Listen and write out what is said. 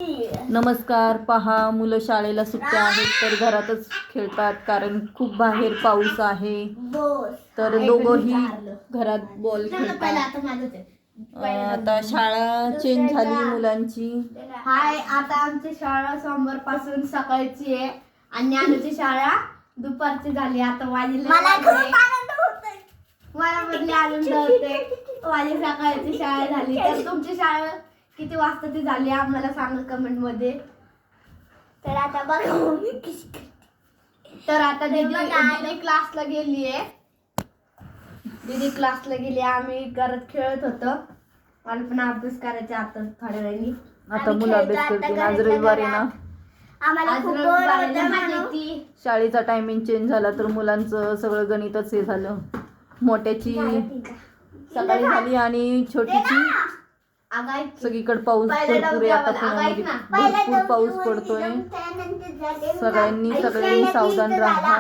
नमस्कार. पहा, मुलं शाळेला सुट्ट्या आहेत तर घरातच खेळतात कारण खूप बाहेर पाऊस आहे. तर दोघंही घरात बॉल खेळतात. आता शाळा चेंज झाली मुलांची. हाय, आता आमची शाळा सोमवार पासून सकाळची आहे आणि ज्ञानूची शाळा दुपारची झाली. आता मला बदली आनंद होते. माझी सकाळची शाळा झाली. तर तुमची शाळा किती वाजता ती झाली आम्हाला सांगा कमेंट मध्ये. तर आता बघा, तर आता दीदी क्लासला गेली आहे. दीदी क्लासला गेली, आम्ही घरात खेळत होतो. मला पण अभ्यास करायचा आता थोड्या वेळाने. आता मुलं अभ्यास करतील. आज रविवार आहे ना, शाळेचा टायमिंग चेंज झाला तर मुलांचं सगळं गणितच हे झालं. मोठ्याची सकाळी झाली आणि छोटीची सगळीकडे पाऊस भरपूर आहे. आता पुण्यामध्ये भरपूर पाऊस पडतोय. सगळ्यांनी सावधान राहा.